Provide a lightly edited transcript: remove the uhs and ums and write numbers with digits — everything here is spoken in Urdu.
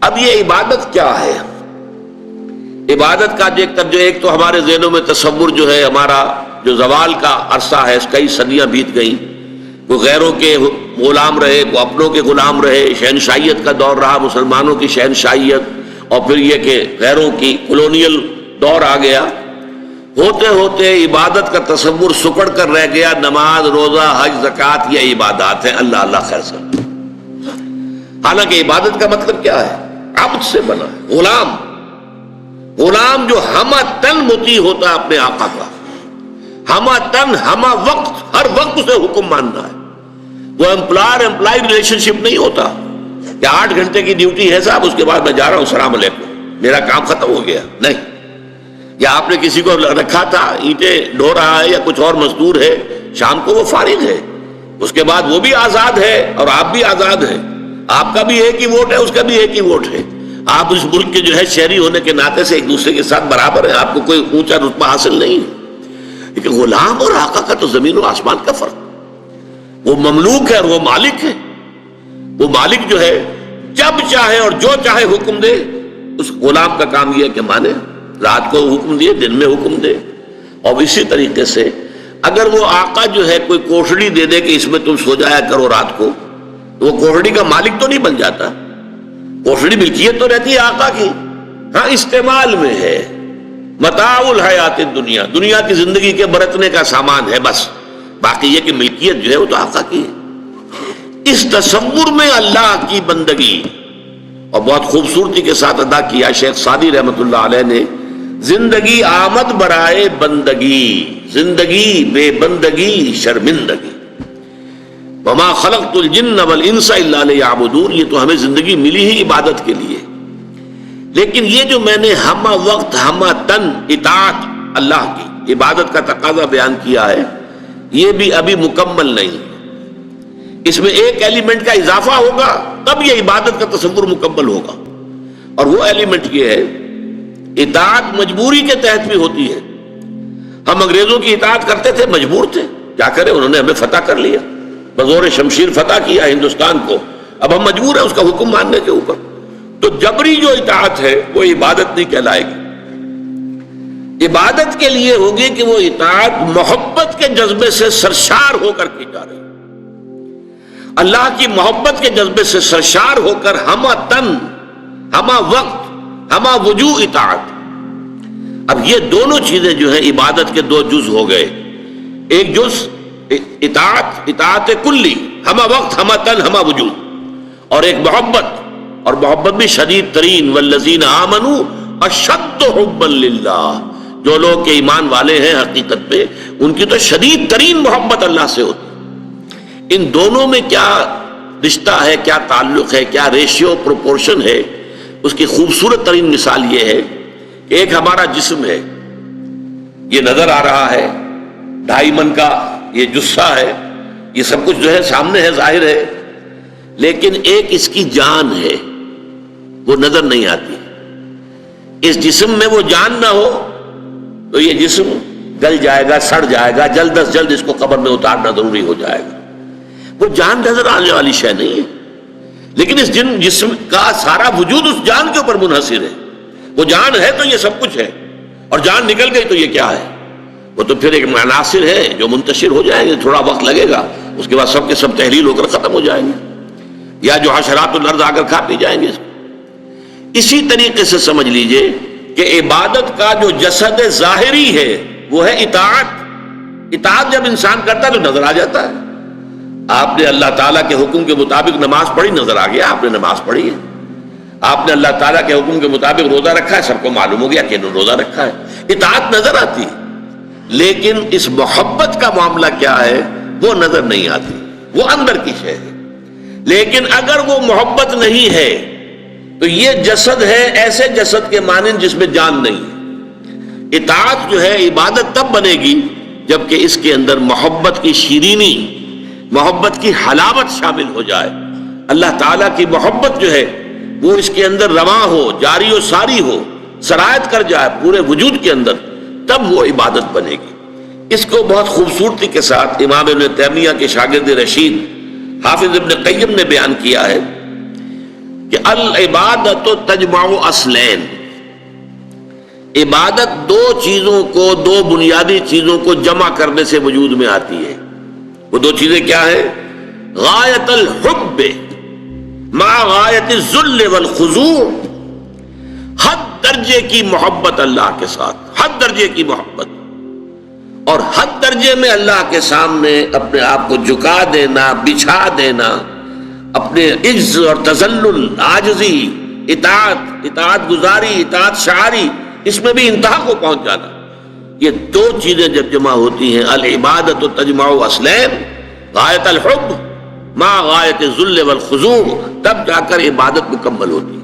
اب یہ عبادت کیا ہے؟ عبادت کا ایک تو ہمارے ذہنوں میں تصور جو ہے ہمارا جو زوال کا عرصہ ہے، کئی صدیاں بیت گئیں، وہ غیروں کے غلام رہے، وہ اپنوں کے غلام رہے، شہنشاہیت کا دور رہا، مسلمانوں کی شہنشاہیت، اور پھر یہ کہ غیروں کی کولونیل دور آ گیا۔ ہوتے ہوتے عبادت کا تصور سکڑ کر رہ گیا، نماز، روزہ، حج، زکوٰۃ یہ عبادات ہیں، اللہ اللہ خیر سب۔ حالانکہ عبادت کا مطلب کیا ہے؟ عبد سے بنا ہے، غلام، غلام جو ہمہ تن مطیع ہوتا ہے اپنے آقا کا، ہمہ تن، ہمہ وقت، ہر وقت اسے حکم ماننا ہے۔ وہ امپلائر امپلائی ریلیشن شپ نہیں ہوتا کہ 8 گھنٹے کی ڈیوٹی ہے صاحب، اس کے بعد میں جا رہا ہوں، السلام علیکم، میرا کام ختم ہو گیا، نہیں۔ یا آپ نے کسی کو رکھا تھا اینٹیں ڈھو رہا ہے یا کچھ اور مزدور ہے، شام کو وہ فارغ ہے، اس کے بعد وہ بھی آزاد ہے اور آپ بھی آزاد ہیں، آپ کا بھی ایک ہی ووٹ ہے، اس کا بھی ایک ہی ووٹ ہے، آپ اس ملک کے جو ہے شہری ہونے کے ناطے سے ایک دوسرے کے ساتھ برابر ہیں، آپ کو کوئی اونچا رتبہ حاصل نہیں ہے۔ لیکن غلام اور آقا کا تو زمین و آسمان کا فرق، وہ مملوک ہے اور وہ مالک ہے۔ وہ مالک جو ہے جب چاہے اور جو چاہے حکم دے، اس غلام کا کام یہ ہے کہ مانے، رات کو حکم دیے، دن میں حکم دے۔ اور اسی طریقے سے اگر وہ آقا جو ہے کوئی کوٹڑی دے دے کہ اس میں تم سو جایا کرو رات کو، تو وہ کوٹڑی کا مالک تو نہیں بن جاتا، کوٹڑی ملکیت تو رہتی ہے آقا کی، ہاں استعمال میں ہے، متاع الحیات الدنیا، دنیا کی زندگی کے برتنے کا سامان ہے بس، باقی یہ کہ ملکیت جو ہے وہ تو آقا کی ہے۔ اس تصور میں اللہ کی بندگی اور بہت خوبصورتی کے ساتھ ادا کیا شیخ سعدی رحمۃ اللہ علیہ نے، زندگی آمد برائے بندگی، زندگی بے بندگی شرمندگی، وما خلقت الجن والانس الا لیعبدون، یہ تو ہمیں زندگی ملی ہی عبادت کے لیے، لیکن یہ جو میں نے ہمہ وقت ہمہ تن اطاعت اللہ کی عبادت کا تقاضا بیان کیا ہے، یہ بھی ابھی مکمل نہیں، اس میں ایک ایلیمنٹ کا اضافہ ہوگا تب یہ عبادت کا تصور مکمل ہوگا، اور وہ ایلیمنٹ یہ ہے اطاعت مجبوری کے تحت بھی ہوتی ہے۔ ہم انگریزوں کی اطاعت کرتے تھے، مجبور تھے، کیا کریں، انہوں نے ہمیں فتح کر لیا، بزور شمشیر فتح کیا ہندوستان کو، اب ہم مجبور ہیں اس کا حکم ماننے کے اوپر، تو جبری جو اطاعت ہے وہ عبادت نہیں کہلائے گی۔ عبادت کے لیے ہوگی کہ وہ اطاعت محبت کے جذبے سے سرشار ہو کر کی جا رہی، اللہ کی محبت کے جذبے سے سرشار ہو کر ہمہ تن، ہمہ وقت، ہمہ وجوہ اطاعت۔ اب یہ دونوں چیزیں جو ہیں عبادت کے دو جز ہو گئے، ایک جز اطاعت، اطاعت کلی، ہمہ وقت، ہمہ تن، ہمہ وجوہ، اور ایک محبت، اور محبت بھی شدید ترین، والذین آمنوا اشد حبا للہ، جو لوگ کے ایمان والے ہیں حقیقت میں ان کی تو شدید ترین محبت اللہ سے ہوتی۔ ان دونوں میں کیا رشتہ ہے، کیا تعلق ہے، کیا ریشیو پروپورشن ہے، اس کی خوبصورت ترین مثال یہ ہے کہ ایک ہمارا جسم ہے، یہ نظر آ رہا ہے، 2.5 من کا یہ جثہ ہے، یہ سب کچھ جو ہے سامنے ہے، ظاہر ہے، لیکن ایک اس کی جان ہے، وہ نظر نہیں آتی۔ اس جسم میں وہ جان نہ ہو تو یہ جسم گل جائے گا، سڑ جائے گا، جلد از جلد اس کو قبر میں اتارنا ضروری ہو جائے گا۔ وہ جان نظر آنے والی شے نہیں ہے، لیکن اس جسم کا سارا وجود اس جان کے اوپر منحصر ہے۔ وہ جان ہے تو یہ سب کچھ ہے، اور جان نکل گئی تو یہ کیا ہے؟ وہ تو پھر ایک عناصر ہے جو منتشر ہو جائیں گے، تھوڑا وقت لگے گا، اس کے بعد سب کے سب تحلیل ہو کر ختم ہو جائیں گے، یا جو حشرات الارض آ کر کھا پی جائیں گے۔ اسی طریقے سے سمجھ لیجئے کہ عبادت کا جو جسد ظاہری ہے وہ ہے اطاعت۔ اطاعت جب انسان کرتا ہے تو نظر آ جاتا ہے۔ آپ نے اللہ تعالیٰ کے حکم کے مطابق نماز پڑھی، نظر آ گیا آپ نے نماز پڑھی ہے۔ آپ نے اللہ تعالیٰ کے حکم کے مطابق روزہ رکھا ہے، سب کو معلوم ہو گیا کہ انہوں نے روزہ رکھا ہے۔ اطاعت نظر آتی ہے، لیکن اس محبت کا معاملہ کیا ہے وہ نظر نہیں آتی، وہ اندر کی شے ہے۔ لیکن اگر وہ محبت نہیں ہے تو یہ جسد ہے ایسے جسد کے مانند جس میں جان نہیں ہے۔ اطاعت جو ہے عبادت تب بنے گی جبکہ اس کے اندر محبت کی شیرینی، محبت کی حلاوت شامل ہو جائے، اللہ تعالیٰ کی محبت جو ہے وہ اس کے اندر رواں ہو، جاری و ساری ہو، سرایت کر جائے پورے وجود کے اندر، تب وہ عبادت بنے گی۔ اس کو بہت خوبصورتی کے ساتھ امام ابن تیمیہ کے شاگرد رشید حافظ ابن قیم نے بیان کیا ہے۔ کہ العبادت تجمع اصلین، عبادت دو چیزوں کو، دو بنیادی چیزوں کو جمع کرنے سے وجود میں آتی ہے۔ وہ دو چیزیں کیا ہیں؟ غایت الحب مع غایت الذل والخضوع، حد درجے کی محبت اللہ کے ساتھ، حد درجے کی محبت، اور حد درجے میں اللہ کے سامنے اپنے آپ کو جھکا دینا، بچھا دینا، اپنے عجز اور تذلل، عاجزی، اطاعت گزاری، اطاعت شعاری، اس میں بھی انتہا کو پہنچ جانا۔ یہ دو چیزیں جب جمع ہوتی ہیں، العبادت تجمع اصلین، غایت الحب مع غایت الذل والخضوع، تب جا کر عبادت مکمل ہوتی ہے۔